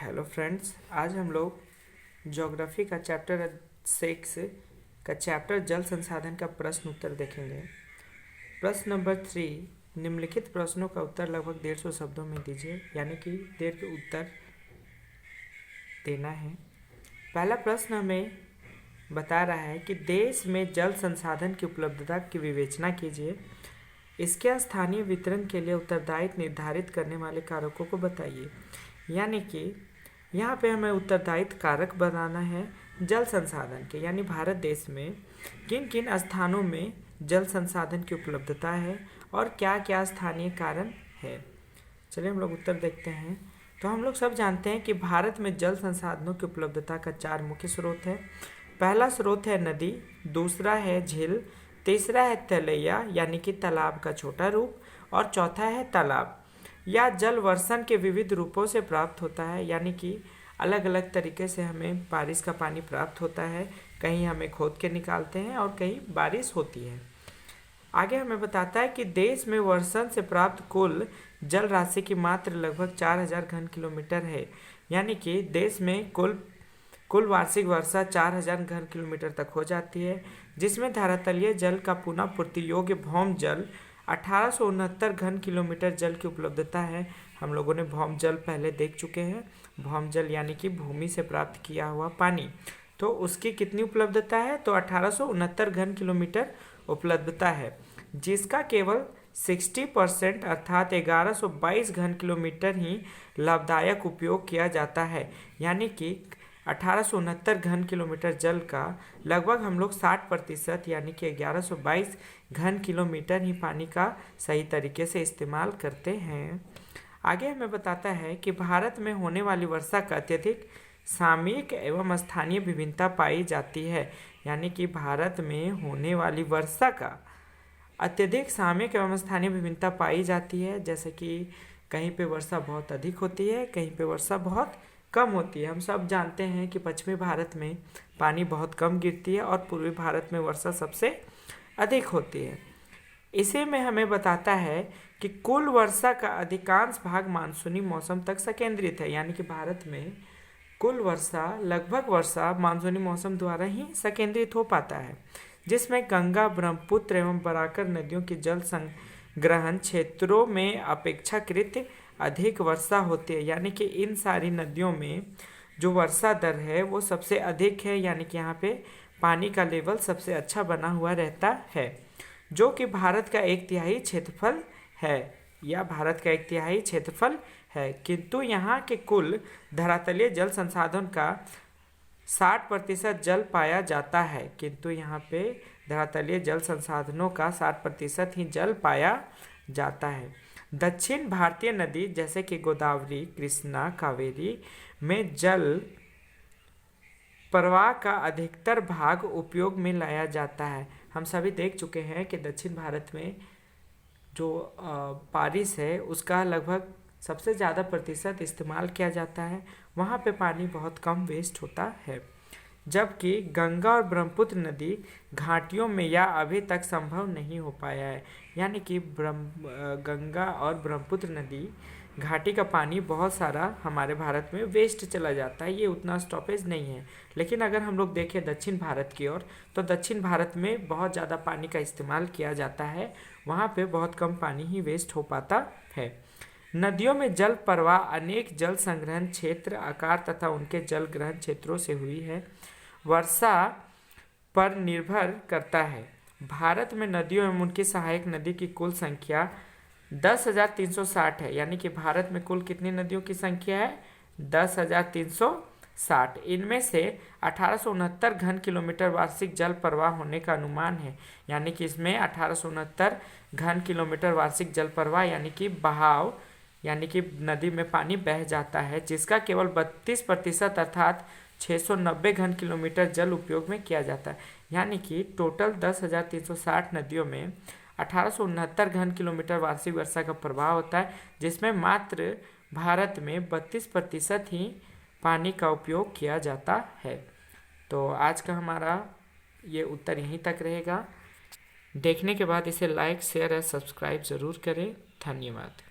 Hello friends, आज हम लोग ज्योग्राफी का चैप्टर 6 का चैप्टर जल संसाधन का प्रश्न उत्तर देखेंगे। प्रश्न नंबर 3, निम्नलिखित प्रश्नों का उत्तर लगभग 150 शब्दों में दीजिए, यानी कि दीर्घ उत्तर देना है। पहला प्रश्न हमें बता रहा है कि देश में जल संसाधन की उपलब्धता की विवेचना कीजिए। इसके स्थानीय वितरण के लिए उत्तरदायित्व निर्धारित करने वाले कारकों को बताइए। यानी कि यहाँ पे हमें उत्तरदायित्व कारक बनाना है जल संसाधन के, यानी भारत देश में किन किन स्थानों में जल संसाधन की उपलब्धता है और क्या क्या स्थानीय कारण है। चलिए हम लोग उत्तर देखते हैं। तो हम लोग सब जानते हैं कि भारत में जल संसाधनों की उपलब्धता का 4 मुख्य स्रोत है। पहला स्रोत है नदी, दूसरा है झील, तीसरा है तलैया यानी कि तालाब का छोटा रूप, और चौथा है तालाब। या जल वर्षण के विविध रूपों से प्राप्त होता है, यानी कि अलग अलग तरीके से हमें बारिश का पानी प्राप्त होता है। कहीं हमें खोद के निकालते हैं और कहीं बारिश होती है। आगे हमें बताता है कि देश में वर्षण से प्राप्त कुल जल राशि की मात्रा लगभग 4000 घन किलोमीटर है। यानी कि देश में कुल वार्षिक वर्षा 4000 घन किलोमीटर तक हो जाती है, जिसमें धरातलीय जल का पुनः पूर्ति योग्य भौम जल 1869 घन किलोमीटर जल की उपलब्धता है। हम लोगों ने भौम जल पहले देख चुके हैं। भौम जल यानी कि भूमि से प्राप्त किया हुआ पानी, तो उसकी कितनी उपलब्धता है? तो 1869 घन किलोमीटर उपलब्धता है, जिसका केवल 60% अर्थात 1122 घन किलोमीटर ही लाभदायक उपयोग किया जाता है। यानी कि 1869 घन किलोमीटर जल का लगभग हम लोग 60% यानी कि 1122 घन किलोमीटर ही पानी का सही तरीके से इस्तेमाल करते हैं। आगे हमें बताता है कि भारत में होने वाली वर्षा का अत्यधिक सामयिक एवं स्थानीय विभिन्नता पाई जाती है। यानी कि भारत में होने वाली वर्षा का अत्यधिक सामयिक एवं स्थानीय विभिन्नता पाई जाती है। जैसे कि कहीं पे वर्षा बहुत अधिक होती है, कहीं पे वर्षा बहुत कम होती है। हम सब जानते हैं कि पश्चिमी भारत में पानी बहुत कम गिरती है और पूर्वी भारत में वर्षा सबसे अधिक होती है। इसी में हमें बताता है कि कुल वर्षा का अधिकांश भाग मानसूनी मौसम तक संकेंद्रित है। यानी कि भारत में कुल वर्षा लगभग वर्षा मानसूनी मौसम द्वारा ही संकेंद्रित हो पाता है, जिसमें गंगा, ब्रह्मपुत्र एवं बराकर नदियों के जल संग्रहण क्षेत्रों में अपेक्षाकृत अधिक वर्षा होती है। यानी कि इन सारी नदियों में जो वर्षा दर है वो सबसे अधिक है। यानी कि यहाँ पे पानी का लेवल सबसे अच्छा बना हुआ रहता है, जो कि भारत का 1/3 क्षेत्रफल है, या भारत का 1/3 क्षेत्रफल है। किंतु यहाँ के कुल धरातलीय जल संसाधन का 60% जल पाया जाता है। किंतु यहाँ पे धरातलीय जल संसाधनों का 60% ही जल पाया जाता है। दक्षिण भारतीय नदी जैसे कि गोदावरी, कृष्णा, कावेरी में जल प्रवाह का अधिकतर भाग उपयोग में लाया जाता है। हम सभी देख चुके हैं कि दक्षिण भारत में जो बारिश है उसका लगभग सबसे ज़्यादा प्रतिशत इस्तेमाल किया जाता है। वहाँ पे पानी बहुत कम वेस्ट होता है, जबकि गंगा और ब्रह्मपुत्र नदी घाटियों में या अभी तक संभव नहीं हो पाया है। यानी कि गंगा और ब्रह्मपुत्र नदी घाटी का पानी बहुत सारा हमारे भारत में वेस्ट चला जाता है, ये उतना स्टॉपेज नहीं है। लेकिन अगर हम लोग देखें दक्षिण भारत की ओर, तो दक्षिण भारत में बहुत ज़्यादा पानी का इस्तेमाल किया जाता है। वहाँ पे बहुत कम पानी ही वेस्ट हो पाता है। नदियों में जल प्रवाह अनेक जल संग्रहण क्षेत्र, आकार तथा उनके जल ग्रहण क्षेत्रों से हुई है। वर्षा पर निर्भर करता है। भारत में नदियों एवं उनकी सहायक नदी की कुल संख्या 10,360 है। यानी कि भारत में कुल कितनी नदियों की संख्या है? 10,360। इनमें से 1869 घन किलोमीटर वार्षिक जल प्रवाह होने का अनुमान है। यानी कि इसमें 1869 घन किलोमीटर वार्षिक जल प्रवाह यानी कि बहाव, यानी कि नदी में पानी बह जाता है, जिसका केवल 32% अर्थात 690 घन किलोमीटर जल उपयोग में किया जाता है। यानी कि टोटल 10,360 नदियों में 1869 घन किलोमीटर वार्षिक वर्षा का प्रवाह होता है, जिसमें मात्र भारत में 32% ही पानी का उपयोग किया जाता है। तो आज का हमारा ये उत्तर यहीं तक रहेगा। देखने के बाद इसे लाइक, शेयर और सब्सक्राइब ज़रूर करें। धन्यवाद।